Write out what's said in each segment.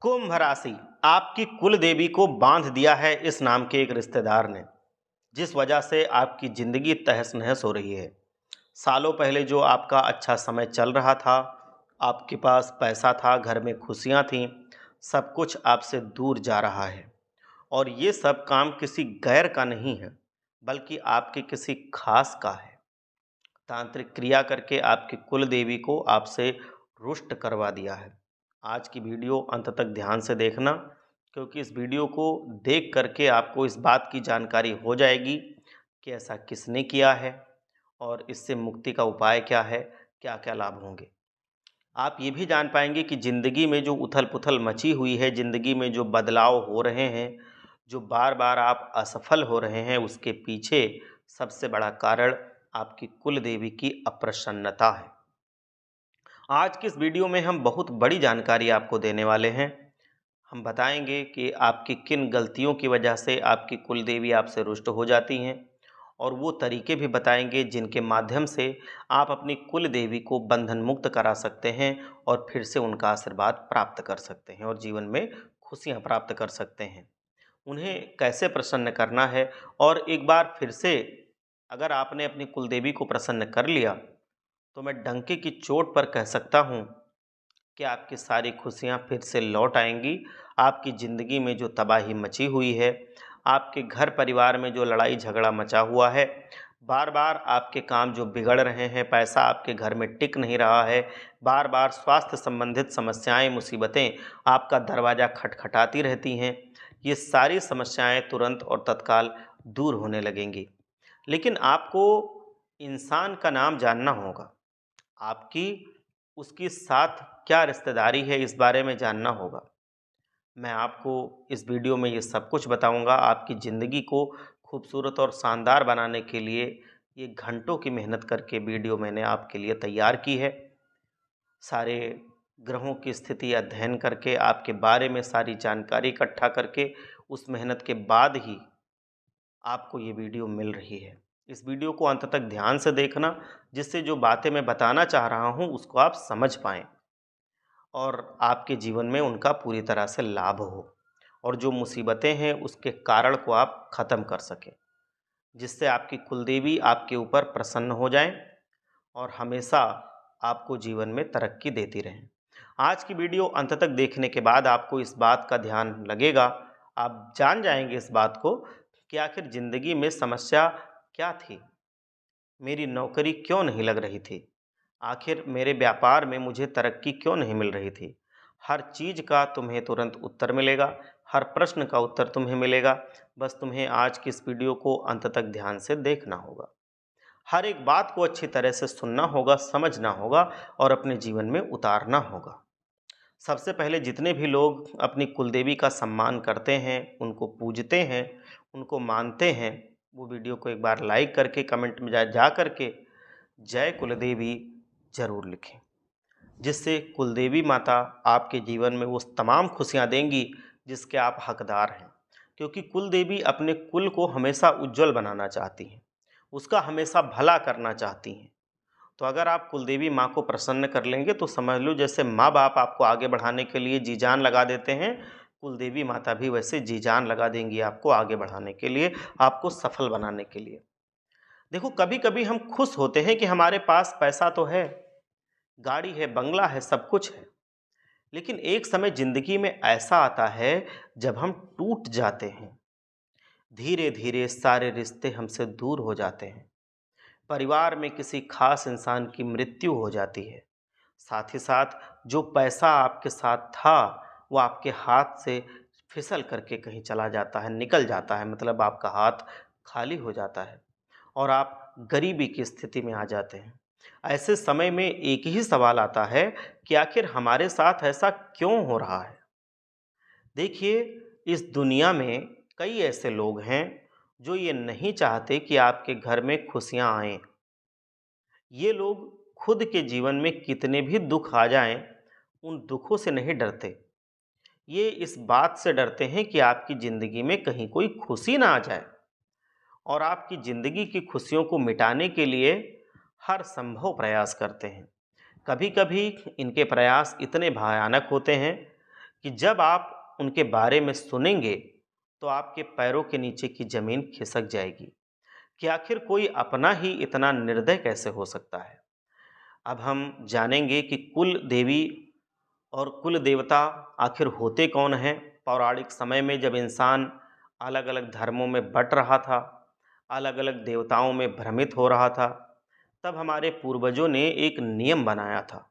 कुंभ राशि, आपकी कुल देवी को बांध दिया है इस नाम के एक रिश्तेदार ने, जिस वजह से आपकी जिंदगी तहस नहस हो रही है। सालों पहले जो आपका अच्छा समय चल रहा था, आपके पास पैसा था, घर में खुशियां थीं, सब कुछ आपसे दूर जा रहा है। और ये सब काम किसी गैर का नहीं है, बल्कि आपके किसी खास का है। तांत्रिक क्रिया करके आपकी कुल देवी को आपसे रुष्ट करवा दिया है। आज की वीडियो अंत तक ध्यान से देखना, क्योंकि इस वीडियो को देख करके आपको इस बात की जानकारी हो जाएगी कि ऐसा किसने किया है और इससे मुक्ति का उपाय क्या है, क्या क्या लाभ होंगे। आप ये भी जान पाएंगे कि ज़िंदगी में जो उथल पुथल मची हुई है, ज़िंदगी में जो बदलाव हो रहे हैं, जो बार बार आप असफल हो रहे हैं, उसके पीछे सबसे बड़ा कारण आपकी कुल देवी की अप्रसन्नता है। आज की इस वीडियो में हम बहुत बड़ी जानकारी आपको देने वाले हैं। हम बताएंगे कि आपकी किन गलतियों की वजह से आपकी कुल देवी आपसे रुष्ट हो जाती हैं, और वो तरीके भी बताएंगे जिनके माध्यम से आप अपनी कुल देवी को बंधन मुक्त करा सकते हैं और फिर से उनका आशीर्वाद प्राप्त कर सकते हैं और जीवन में खुशियाँ प्राप्त कर सकते हैं। उन्हें कैसे प्रसन्न करना है, और एक बार फिर से अगर आपने अपनी कुल देवी को प्रसन्न कर लिया, तो मैं डंके की चोट पर कह सकता हूँ कि आपकी सारी खुशियाँ फिर से लौट आएंगी। आपकी ज़िंदगी में जो तबाही मची हुई है, आपके घर परिवार में जो लड़ाई झगड़ा मचा हुआ है, बार बार आपके काम जो बिगड़ रहे हैं, पैसा आपके घर में टिक नहीं रहा है, बार बार स्वास्थ्य संबंधित समस्याएं, मुसीबतें आपका दरवाज़ा खटखटाती रहती हैं, ये सारी समस्याएं तुरंत और तत्काल दूर होने लगेंगी। लेकिन आपको इंसान का नाम जानना होगा, आपकी उसके साथ क्या रिश्तेदारी है, इस बारे में जानना होगा। मैं आपको इस वीडियो में ये सब कुछ बताऊंगा। आपकी ज़िंदगी को खूबसूरत और शानदार बनाने के लिए ये घंटों की मेहनत करके वीडियो मैंने आपके लिए तैयार की है। सारे ग्रहों की स्थिति अध्ययन करके, आपके बारे में सारी जानकारी इकट्ठा करके, उस मेहनत के बाद ही आपको ये वीडियो मिल रही है। इस वीडियो को अंत तक ध्यान से देखना, जिससे जो बातें मैं बताना चाह रहा हूँ उसको आप समझ पाएँ और आपके जीवन में उनका पूरी तरह से लाभ हो, और जो मुसीबतें हैं उसके कारण को आप ख़त्म कर सकें, जिससे आपकी कुलदेवी आपके ऊपर प्रसन्न हो जाएं और हमेशा आपको जीवन में तरक्की देती रहें। आज की वीडियो अंत तक देखने के बाद आपको इस बात का ध्यान लगेगा, आप जान जाएंगे इस बात को कि आखिर ज़िंदगी में समस्या क्या थी, मेरी नौकरी क्यों नहीं लग रही थी, आखिर मेरे व्यापार में मुझे तरक्की क्यों नहीं मिल रही थी। हर चीज़ का तुम्हें तुरंत उत्तर मिलेगा, हर प्रश्न का उत्तर तुम्हें मिलेगा। बस तुम्हें आज की इस वीडियो को अंत तक ध्यान से देखना होगा, हर एक बात को अच्छी तरह से सुनना होगा, समझना होगा और अपने जीवन में उतारना होगा। सबसे पहले जितने भी लोग अपनी कुलदेवी का सम्मान करते हैं, उनको पूजते हैं, उनको मानते हैं, वो वीडियो को एक बार लाइक करके कमेंट में जा करके जय कुलदेवी ज़रूर लिखें, जिससे कुलदेवी माता आपके जीवन में वो तमाम खुशियाँ देंगी जिसके आप हकदार हैं। क्योंकि कुलदेवी अपने कुल को हमेशा उज्जवल बनाना चाहती हैं, उसका हमेशा भला करना चाहती हैं। तो अगर आप कुलदेवी माँ को प्रसन्न कर लेंगे तो समझ लो जैसे माँ बाप आपको आगे बढ़ाने के लिए जी जान लगा देते हैं, कुलदेवी माता भी वैसे जी जान लगा देंगी आपको आगे बढ़ाने के लिए, आपको सफल बनाने के लिए। देखो, कभी कभी हम खुश होते हैं कि हमारे पास पैसा तो है, गाड़ी है, बंगला है, सब कुछ है। लेकिन एक समय जिंदगी में ऐसा आता है जब हम टूट जाते हैं, धीरे धीरे सारे रिश्ते हमसे दूर हो जाते हैं, परिवार में किसी खास इंसान की मृत्यु हो जाती है, साथ ही साथ जो पैसा आपके साथ था वो आपके हाथ से फिसल करके कहीं चला जाता है, निकल जाता है, मतलब आपका हाथ खाली हो जाता है और आप गरीबी की स्थिति में आ जाते हैं। ऐसे समय में एक ही सवाल आता है कि आखिर हमारे साथ ऐसा क्यों हो रहा है। देखिए, इस दुनिया में कई ऐसे लोग हैं जो ये नहीं चाहते कि आपके घर में खुशियां आएं। ये लोग खुद के जीवन में कितने भी दुख आ जाएं, उन दुखों से नहीं डरते। ये इस बात से डरते हैं कि आपकी ज़िंदगी में कहीं कोई खुशी ना आ जाए, और आपकी ज़िंदगी की खुशियों को मिटाने के लिए हर संभव प्रयास करते हैं। कभी कभी इनके प्रयास इतने भयानक होते हैं कि जब आप उनके बारे में सुनेंगे तो आपके पैरों के नीचे की ज़मीन खिसक जाएगी कि आखिर कोई अपना ही इतना निर्दय कैसे हो सकता है। अब हम जानेंगे कि कुल देवी और कुल देवता आखिर होते कौन हैं। पौराणिक समय में जब इंसान अलग अलग धर्मों में बँट रहा था, अलग अलग देवताओं में भ्रमित हो रहा था, तब हमारे पूर्वजों ने एक नियम बनाया था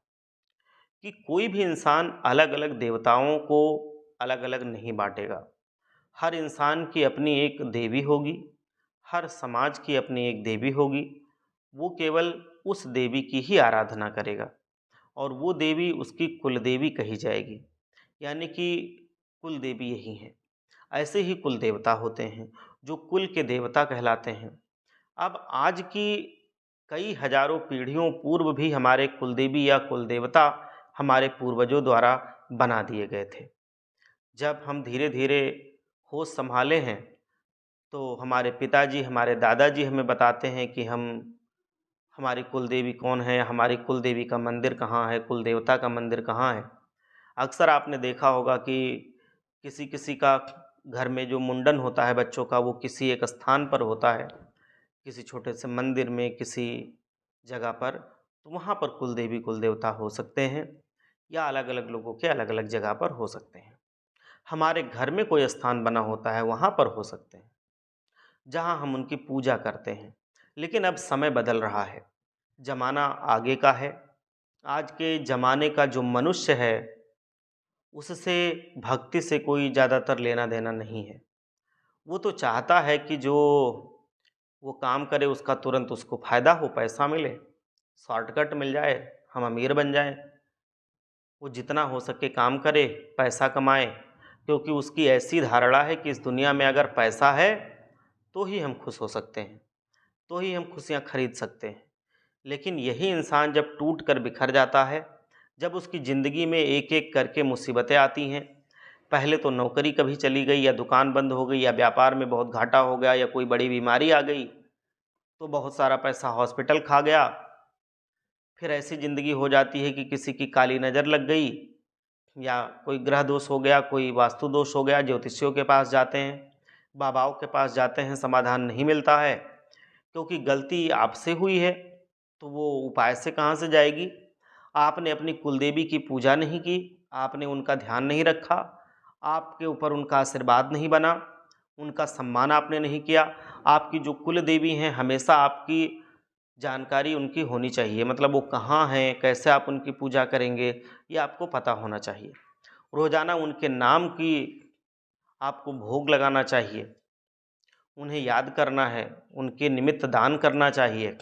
कि कोई भी इंसान अलग अलग देवताओं को अलग अलग नहीं बांटेगा। हर इंसान की अपनी एक देवी होगी, हर समाज की अपनी एक देवी होगी। वो केवल उस देवी की ही आराधना करेगा और वो देवी उसकी कुल देवी कही जाएगी, यानी कि कुल देवी यही हैं। ऐसे ही कुल देवता होते हैं जो कुल के देवता कहलाते हैं। अब आज की कई हजारों पीढ़ियों पूर्व भी हमारे कुलदेवी या कुल देवता हमारे पूर्वजों द्वारा बना दिए गए थे। जब हम धीरे धीरे होश संभाले हैं तो हमारे पिताजी, हमारे दादाजी हमें बताते हैं कि हमारी कुल देवी कौन है, हमारी कुल देवी का मंदिर कहाँ है, कुल देवता का मंदिर कहाँ है। अक्सर आपने देखा होगा कि किसी किसी का घर में जो मुंडन होता है बच्चों का, वो किसी एक स्थान पर होता है, किसी छोटे से मंदिर में, किसी जगह पर। तो वहाँ पर कुल देवी कुल देवता हो सकते हैं या अलग अलग लोगों के अलग अलग जगह पर हो सकते हैं। हमारे घर में कोई स्थान बना होता है, वहाँ पर हो सकते हैं जहाँ हम उनकी पूजा करते हैं। लेकिन अब समय बदल रहा है, ज़माना आगे का है। आज के ज़माने का जो मनुष्य है उससे भक्ति से कोई ज़्यादातर लेना देना नहीं है। वो तो चाहता है कि जो वो काम करे उसका तुरंत उसको फ़ायदा हो, पैसा मिले, शॉर्टकट मिल जाए, हम अमीर बन जाएं। वो जितना हो सके काम करे, पैसा कमाए, क्योंकि उसकी ऐसी धारणा है कि इस दुनिया में अगर पैसा है तो ही हम खुश हो सकते हैं, तो ही हम खुशियाँ खरीद सकते हैं। लेकिन यही इंसान जब टूट कर बिखर जाता है, जब उसकी ज़िंदगी में एक एक करके मुसीबतें आती हैं, पहले तो नौकरी कभी चली गई या दुकान बंद हो गई या व्यापार में बहुत घाटा हो गया या कोई बड़ी बीमारी आ गई, तो बहुत सारा पैसा हॉस्पिटल खा गया। फिर ऐसी ज़िंदगी हो जाती है कि किसी की काली नज़र लग गई या कोई ग्रह दोष हो गया, कोई वास्तु दोष हो गया, ज्योतिषियों के पास जाते हैं, बाबाओं के पास जाते हैं, समाधान नहीं मिलता है। क्योंकि गलती आपसे हुई है तो वो उपाय से कहाँ से जाएगी। आपने अपनी कुलदेवी की पूजा नहीं की, आपने उनका ध्यान नहीं रखा, आपके ऊपर उनका आशीर्वाद नहीं बना, उनका सम्मान आपने नहीं किया। आपकी जो कुल देवी हैं हमेशा आपकी जानकारी उनकी होनी चाहिए, मतलब वो कहाँ हैं, कैसे आप उनकी पूजा करेंगे, ये आपको पता होना चाहिए। रोज़ाना उनके नाम की आपको भोग लगाना चाहिए, उन्हें याद करना है, उनके निमित्त दान करना चाहिए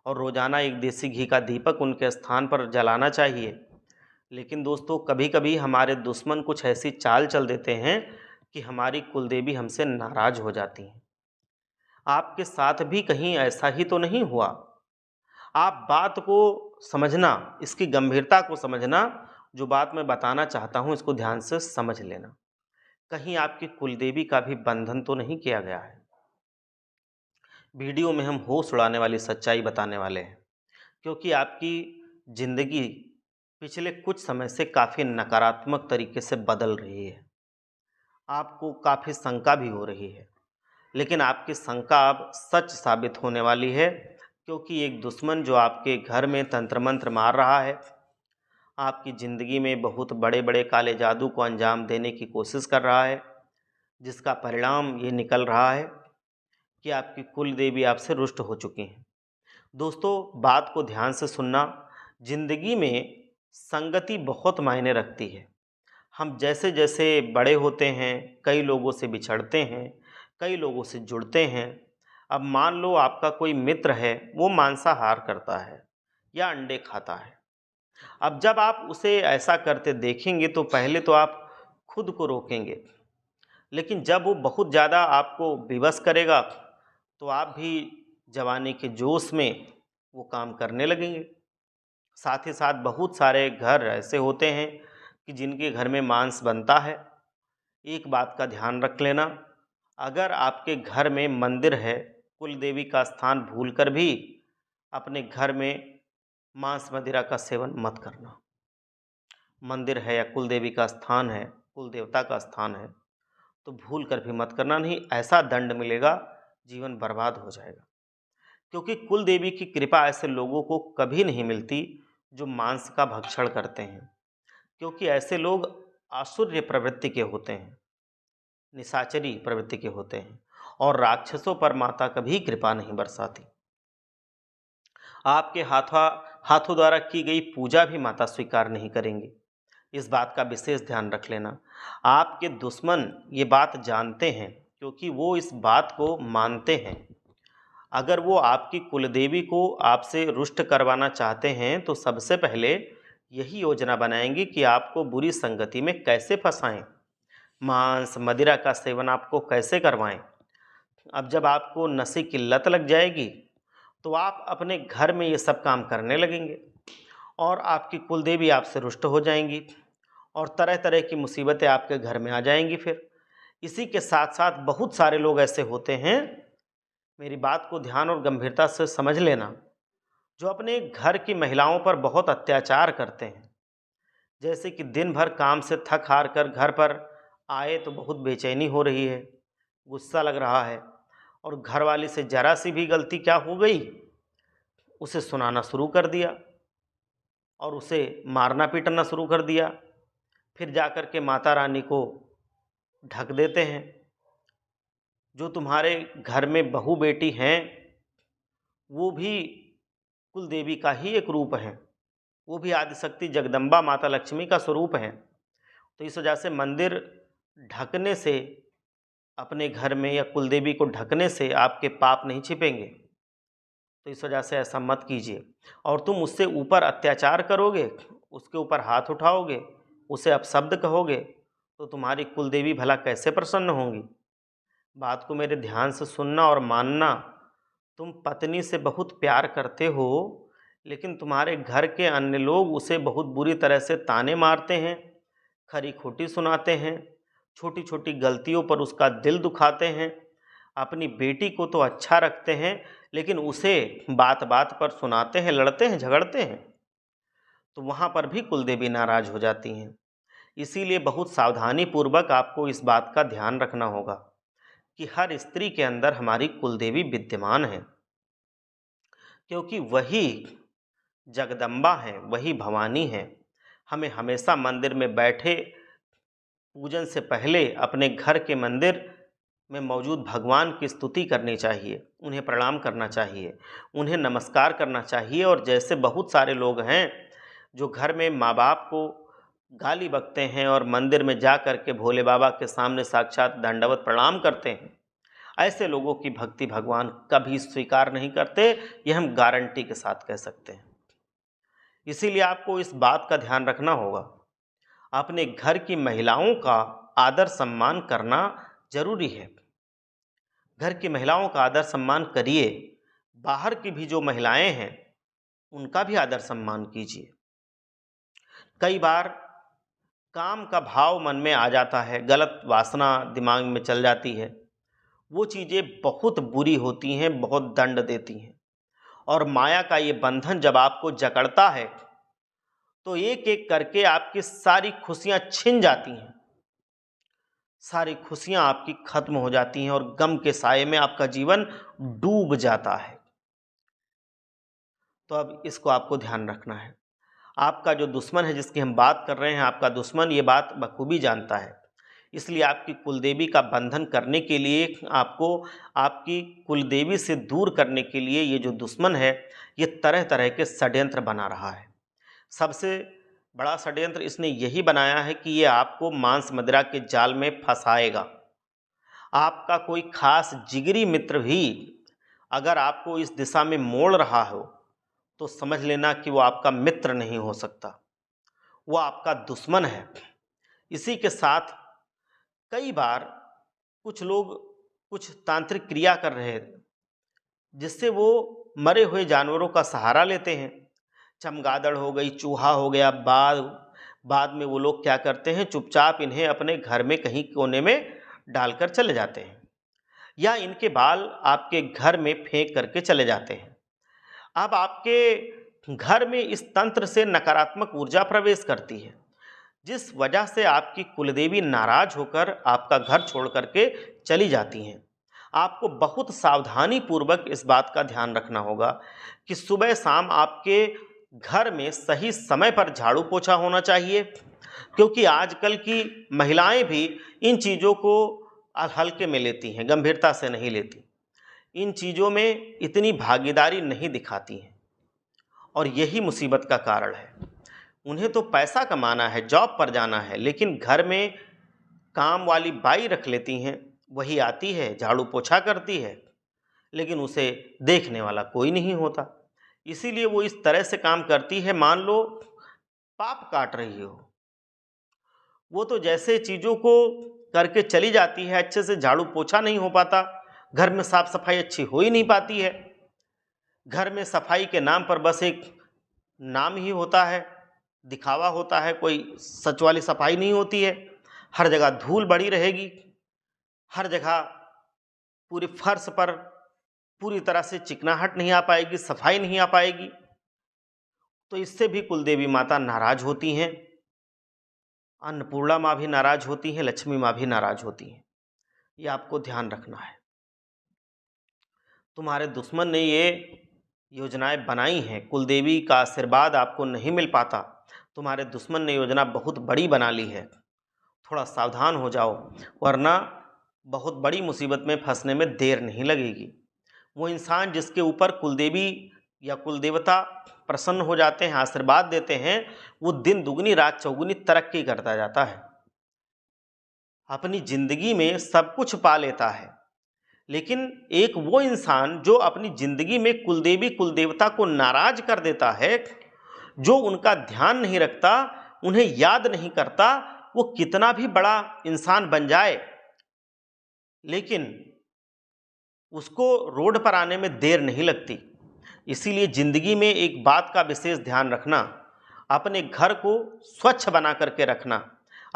और रोज़ाना एक देसी घी का दीपक उनके स्थान पर जलाना चाहिए। लेकिन दोस्तों, कभी-कभी हमारे दुश्मन कुछ ऐसी चाल चल देते हैं कि हमारी कुलदेवी हमसे नाराज़ हो जाती हैं। आपके साथ भी कहीं ऐसा ही तो नहीं हुआ? आप बात को समझना, इसकी गंभीरता को समझना, जो बात मैं बताना चाहता हूँ इसको ध्यान से समझ लेना। कहीं आपकी कुलदेवी का भी बंधन तो नहीं किया गया है? वीडियो में हम होश उड़ाने वाली सच्चाई बताने वाले हैं, क्योंकि आपकी ज़िंदगी पिछले कुछ समय से काफ़ी नकारात्मक तरीके से बदल रही है। आपको काफ़ी शंका भी हो रही है, लेकिन आपकी शंका अब सच साबित होने वाली है, क्योंकि एक दुश्मन जो आपके घर में तंत्र मंत्र मार रहा है, आपकी ज़िंदगी में बहुत बड़े बड़े काले जादू को अंजाम देने की कोशिश कर रहा है, जिसका परिणाम ये निकल रहा है कि आपकी कुल देवी आपसे रुष्ट हो चुकी हैं। दोस्तों, बात को ध्यान से सुनना। ज़िंदगी में संगति बहुत मायने रखती है। हम जैसे जैसे बड़े होते हैं, कई लोगों से बिछड़ते हैं, कई लोगों से जुड़ते हैं। अब मान लो आपका कोई मित्र है, वो मांसाहार करता है या अंडे खाता है। अब जब आप उसे ऐसा करते देखेंगे तो पहले तो आप खुद को रोकेंगे, लेकिन जब वो बहुत ज़्यादा आपको विवश करेगा तो आप भी जवानी के जोश में वो काम करने लगेंगे। साथ ही साथ बहुत सारे घर ऐसे होते हैं कि जिनके घर में मांस बनता है। एक बात का ध्यान रख लेना, अगर आपके घर में मंदिर है, कुल देवी का स्थान भूलकर भी अपने घर में मांस मदिरा का सेवन मत करना। मंदिर है या कुल देवी का स्थान है, कुल देवता का स्थान है, तो भूल कर भी मत करना, नहीं ऐसा दंड मिलेगा, जीवन बर्बाद हो जाएगा। क्योंकि कुल देवी की कृपा ऐसे लोगों को कभी नहीं मिलती जो मांस का भक्षण करते हैं, क्योंकि ऐसे लोग आसुर्य प्रवृत्ति के होते हैं, निशाचरी प्रवृत्ति के होते हैं, और राक्षसों पर माता कभी कृपा नहीं बरसाती। आपके हाथों द्वारा की गई पूजा भी माता स्वीकार नहीं करेंगी। इस बात का विशेष ध्यान रख लेना। आपके दुश्मन ये बात जानते हैं, क्योंकि वो इस बात को मानते हैं। अगर वो आपकी कुलदेवी को आपसे रुष्ट करवाना चाहते हैं तो सबसे पहले यही योजना बनाएंगे कि आपको बुरी संगति में कैसे फंसाएं, मांस मदिरा का सेवन आपको कैसे करवाएं। अब जब आपको नशे की लत लग जाएगी तो आप अपने घर में ये सब काम करने लगेंगे, और आपकी कुलदेवी आपसे रुष्ट हो जाएंगी, और तरह तरह की मुसीबतें आपके घर में आ जाएंगी। फिर इसी के साथ साथ बहुत सारे लोग ऐसे होते हैं, मेरी बात को ध्यान और गंभीरता से समझ लेना, जो अपने घर की महिलाओं पर बहुत अत्याचार करते हैं। जैसे कि दिन भर काम से थक हार कर घर पर आए तो बहुत बेचैनी हो रही है, गुस्सा लग रहा है, और घरवाली से जरा सी भी गलती क्या हो गई, उसे सुनाना शुरू कर दिया और उसे मारना पीटना शुरू कर दिया। फिर जाकर के माता रानी को ढक देते हैं। जो तुम्हारे घर में बहू बेटी हैं वो भी कुल देवी का ही एक रूप है, वो भी आदिशक्ति जगदम्बा माता लक्ष्मी का स्वरूप है। तो इस वजह से मंदिर ढकने से, अपने घर में या कुलदेवी को ढकने से आपके पाप नहीं छिपेंगे। तो इस वजह से ऐसा मत कीजिए। और तुम उससे ऊपर अत्याचार करोगे, उसके ऊपर हाथ उठाओगे, उसे अपशब्द कहोगे, तो तुम्हारी कुलदेवी भला कैसे प्रसन्न होंगी। बात को मेरे ध्यान से सुनना और मानना। तुम पत्नी से बहुत प्यार करते हो, लेकिन तुम्हारे घर के अन्य लोग उसे बहुत बुरी तरह से ताने मारते हैं, खरी खोटी सुनाते हैं, छोटी छोटी गलतियों पर उसका दिल दुखाते हैं। अपनी बेटी को तो अच्छा रखते हैं, लेकिन उसे बात बात पर सुनाते हैं, लड़ते हैं, झगड़ते हैं। तो वहाँ पर भी कुलदेवी नाराज हो जाती हैं। इसीलिए बहुत सावधानी पूर्वक आपको इस बात का ध्यान रखना होगा कि हर स्त्री के अंदर हमारी कुलदेवी विद्यमान है, क्योंकि वही जगदम्बा हैं, वही भवानी हैं। हमें हमेशा मंदिर में बैठे पूजन से पहले अपने घर के मंदिर में मौजूद भगवान की स्तुति करनी चाहिए, उन्हें प्रणाम करना चाहिए, उन्हें नमस्कार करना चाहिए। और जैसे बहुत सारे लोग हैं जो घर में माँ बाप को गाली बकते हैं और मंदिर में जा कर के भोले बाबा के सामने साक्षात दंडवत प्रणाम करते हैं, ऐसे लोगों की भक्ति भगवान कभी स्वीकार नहीं करते, यह हम गारंटी के साथ कह सकते हैं। इसीलिए आपको इस बात का ध्यान रखना होगा, अपने घर की महिलाओं का आदर सम्मान करना जरूरी है। घर की महिलाओं का आदर सम्मान करिए, बाहर की भी जो महिलाएं हैं उनका भी आदर सम्मान कीजिए। कई बार काम का भाव मन में आ जाता है, गलत वासना दिमाग में चल जाती है, वो चीज़ें बहुत बुरी होती हैं, बहुत दंड देती हैं। और माया का ये बंधन जब आपको जकड़ता है तो एक एक करके आपकी सारी खुशियां छिन जाती हैं, सारी खुशियां आपकी खत्म हो जाती हैं, और गम के साये में आपका जीवन डूब जाता है। तो अब इसको आपको ध्यान रखना है। आपका जो दुश्मन है जिसकी हम बात कर रहे हैं, आपका दुश्मन ये बात बखूबी जानता है। इसलिए आपकी कुलदेवी का बंधन करने के लिए, आपको आपकी कुलदेवी से दूर करने के लिए ये जो दुश्मन है ये तरह तरह के षड्यंत्र बना रहा है। सबसे बड़ा षड्यंत्र इसने यही बनाया है कि ये आपको मांस मदिरा के जाल में फंसाएगा। आपका कोई खास जिगरी मित्र भी अगर आपको इस दिशा में मोड़ रहा हो तो समझ लेना कि वो आपका मित्र नहीं हो सकता, वो आपका दुश्मन है। इसी के साथ कई बार कुछ लोग कुछ तांत्रिक क्रिया कर रहे हैं जिससे वो मरे हुए जानवरों का सहारा लेते हैं। चमगादड़ हो गई, चूहा हो गया, बाद में वो लोग क्या करते हैं, चुपचाप इन्हें अपने घर में कहीं कोने में डालकर चले जाते हैं, या इनके बाल आपके घर में फेंक करके चले जाते हैं। अब आपके घर में इस तंत्र से नकारात्मक ऊर्जा प्रवेश करती है, जिस वजह से आपकी कुलदेवी नाराज होकर आपका घर छोड़ करके चली जाती हैं। आपको बहुत सावधानी पूर्वक इस बात का ध्यान रखना होगा कि सुबह शाम आपके घर में सही समय पर झाड़ू पोछा होना चाहिए, क्योंकि आजकल की महिलाएं भी इन चीज़ों को हल्के में लेती हैं, गंभीरता से नहीं लेती। इन चीज़ों में इतनी भागीदारी नहीं दिखाती हैं और यही मुसीबत का कारण है। उन्हें तो पैसा कमाना है, जॉब पर जाना है, लेकिन घर में काम वाली बाई रख लेती हैं। वही आती है, झाड़ू पोछा करती है, लेकिन उसे देखने वाला कोई नहीं होता। इसीलिए वो इस तरह से काम करती है, मान लो पाप काट रही हो। वो तो जैसे चीज़ों को करके चली जाती है, अच्छे से झाड़ू पोछा नहीं हो पाता, घर में साफ सफाई अच्छी हो ही नहीं पाती है। घर में सफाई के नाम पर बस एक नाम ही होता है, दिखावा होता है, कोई सच वाली सफाई नहीं होती है। हर जगह धूल बड़ी रहेगी, हर जगह पूरी फर्श पर पूरी तरह से चिकनाहट नहीं आ पाएगी, सफाई नहीं आ पाएगी। तो इससे भी कुलदेवी माता नाराज होती हैं, अन्नपूर्णा माँ भी नाराज होती हैं, लक्ष्मी माँ भी नाराज होती हैं। ये आपको ध्यान रखना है। तुम्हारे दुश्मन ने ये योजनाएं बनाई हैं, कुलदेवी का आशीर्वाद आपको नहीं मिल पाता, तुम्हारे दुश्मन ने योजना बहुत बड़ी बना ली है। थोड़ा सावधान हो जाओ, वरना बहुत बड़ी मुसीबत में फंसने में देर नहीं लगेगी। वो इंसान जिसके ऊपर कुलदेवी या कुलदेवता प्रसन्न हो जाते हैं, आशीर्वाद देते हैं, वो दिन दुगनी रात चौगुनी तरक्की करता जाता है, अपनी जिंदगी में सब कुछ पा लेता है। लेकिन एक वो इंसान जो अपनी जिंदगी में कुलदेवी कुलदेवता को नाराज कर देता है, जो उनका ध्यान नहीं रखता, उन्हें याद नहीं करता, वो कितना भी बड़ा इंसान बन जाए, लेकिन उसको रोड पर आने में देर नहीं लगती। इसीलिए जिंदगी में एक बात का विशेष ध्यान रखना, अपने घर को स्वच्छ बना करके रखना,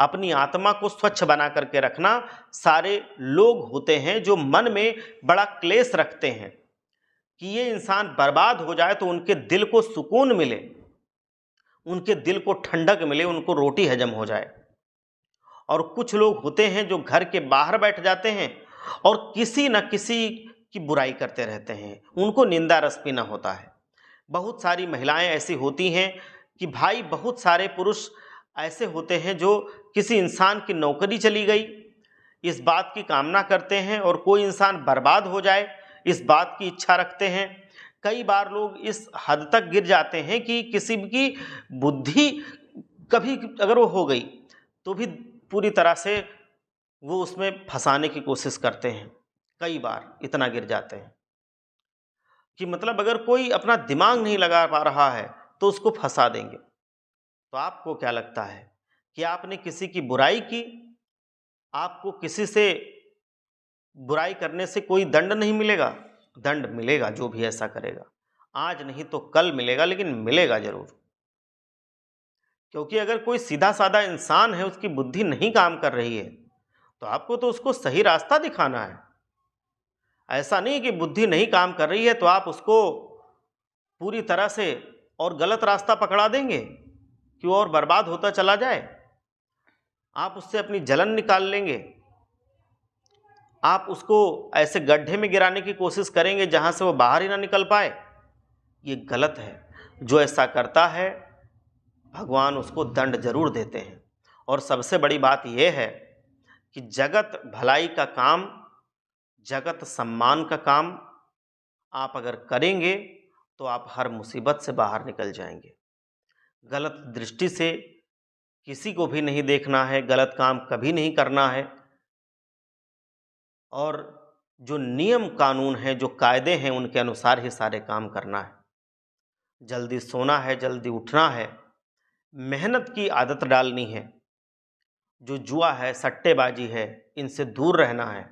अपनी आत्मा को स्वच्छ बना करके रखना। सारे लोग होते हैं जो मन में बड़ा क्लेश रखते हैं कि ये इंसान बर्बाद हो जाए तो उनके दिल को सुकून मिले, उनके दिल को ठंडक मिले, उनको रोटी हजम हो जाए। और कुछ लोग होते हैं जो घर के बाहर बैठ जाते हैं और किसी न किसी की बुराई करते रहते हैं, उनको निंदा रस पीना होता है। बहुत सारी महिलाएं ऐसी होती हैं कि भाई, बहुत सारे पुरुष ऐसे होते हैं जो किसी इंसान की नौकरी चली गई इस बात की कामना करते हैं, और कोई इंसान बर्बाद हो जाए इस बात की इच्छा रखते हैं। कई बार लोग इस हद तक गिर जाते हैं कि किसी की बुद्धि कभी अगर वो हो गई तो भी पूरी तरह से वो उसमें फंसाने की कोशिश करते हैं। कई बार इतना गिर जाते हैं कि मतलब अगर कोई अपना दिमाग नहीं लगा पा रहा है तो उसको फंसा देंगे। तो आपको क्या लगता है कि आपने किसी की बुराई की, आपको किसी से बुराई करने से कोई दंड नहीं मिलेगा? दंड मिलेगा, जो भी ऐसा करेगा। आज नहीं तो कल मिलेगा, लेकिन मिलेगा जरूर। क्योंकि अगर कोई सीधा साधा इंसान है, उसकी बुद्धि नहीं काम कर रही है, तो आपको तो उसको सही रास्ता दिखाना है। ऐसा नहीं कि बुद्धि नहीं काम कर रही है तो आप उसको पूरी तरह से और गलत रास्ता पकड़ा देंगे कि वो और बर्बाद होता चला जाए। आप उससे अपनी जलन निकाल लेंगे, आप उसको ऐसे गड्ढे में गिराने की कोशिश करेंगे जहां से वो बाहर ही ना निकल पाए। ये गलत है। जो ऐसा करता है, भगवान उसको दंड जरूर देते हैं। और सबसे बड़ी बात यह है कि जगत भलाई का काम, जगत सम्मान का काम आप अगर करेंगे तो आप हर मुसीबत से बाहर निकल जाएंगे। गलत दृष्टि से किसी को भी नहीं देखना है, गलत काम कभी नहीं करना है। और जो नियम कानून है, जो कायदे हैं, उनके अनुसार ही सारे काम करना है। जल्दी सोना है, जल्दी उठना है, मेहनत की आदत डालनी है। जो जुआ है, सट्टेबाजी है, इनसे दूर रहना है।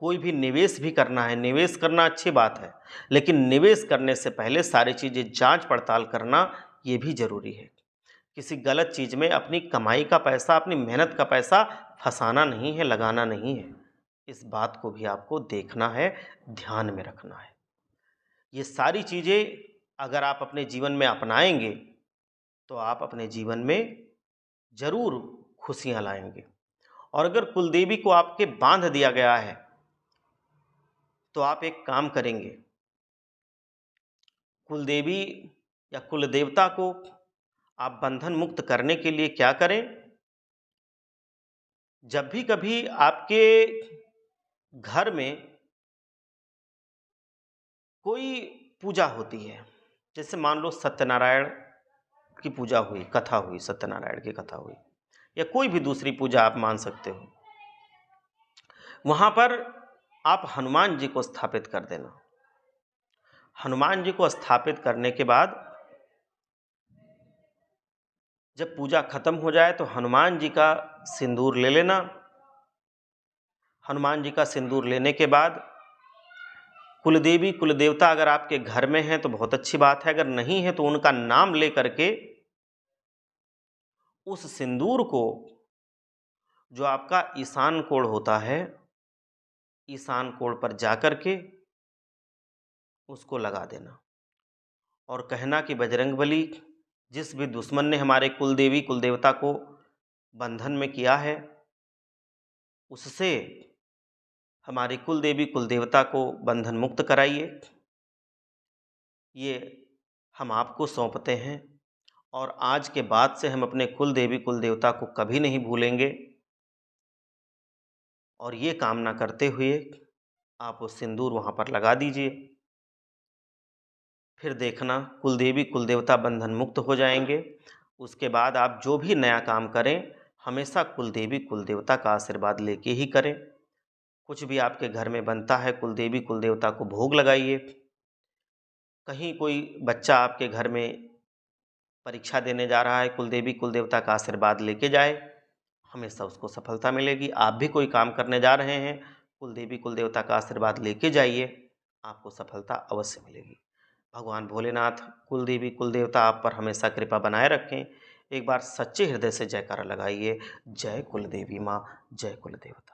कोई भी निवेश भी करना है, निवेश करना अच्छी बात है, लेकिन निवेश करने से पहले सारी चीज़ें जांच पड़ताल करना ये भी ज़रूरी है। किसी गलत चीज़ में अपनी कमाई का पैसा, अपनी मेहनत का पैसा फंसाना नहीं है, लगाना नहीं है। इस बात को भी आपको देखना है, ध्यान में रखना है। ये सारी चीज़ें अगर आप अपने जीवन में अपनाएंगे तो आप अपने जीवन में जरूर खुशियां लाएंगे। और अगर कुलदेवी को आपके बांध दिया गया है तो आप एक काम करेंगे, कुलदेवी या कुलदेवता को आप बंधन मुक्त करने के लिए क्या करें, जब भी कभी आपके घर में कोई पूजा होती है, जैसे मान लो सत्यनारायण की पूजा हुई, कथा हुई, सत्यनारायण की कथा हुई, या कोई भी दूसरी पूजा आप मान सकते हो, वहां पर आप हनुमान जी को स्थापित कर देना। हनुमान जी को स्थापित करने के बाद जब पूजा खत्म हो जाए तो हनुमान जी का सिंदूर ले लेना। हनुमान जी का सिंदूर लेने के बाद कुलदेवी कुलदेवता अगर आपके घर में हैं तो बहुत अच्छी बात है, अगर नहीं है तो उनका नाम ले करके उस सिंदूर को, जो आपका ईशान कोण होता है, ईशान कोण पर जाकर के उसको लगा देना और कहना कि बजरंगबली, जिस भी दुश्मन ने हमारे कुलदेवी कुलदेवता को बंधन में किया है, उससे हमारी कुलदेवी कुलदेवता को बंधन मुक्त कराइए। ये हम आपको सौंपते हैं और आज के बाद से हम अपने कुलदेवी कुलदेवता को कभी नहीं भूलेंगे। और ये कामना करते हुए आप वो सिंदूर वहाँ पर लगा दीजिए। फिर देखना कुलदेवी कुलदेवता बंधन मुक्त हो जाएंगे। उसके बाद आप जो भी नया काम करें हमेशा कुलदेवी कुलदेवता का आशीर्वाद लेके ही करें। कुछ भी आपके घर में बनता है कुलदेवी कुलदेवता को भोग लगाइए। कहीं कोई बच्चा आपके घर में परीक्षा देने जा रहा है, कुलदेवी कुलदेवता का आशीर्वाद लेके जाए, हमेशा उसको सफलता मिलेगी। आप भी कोई काम करने जा रहे हैं, कुलदेवी कुलदेवता का आशीर्वाद लेके जाइए, आपको सफलता अवश्य मिलेगी। भगवान भोलेनाथ कुलदेवी कुलदेवता आप पर हमेशा कृपा बनाए रखें। एक बार सच्चे हृदय से जयकारा लगाइए। जय कुलदेवी माँ, जय कुलदेवता।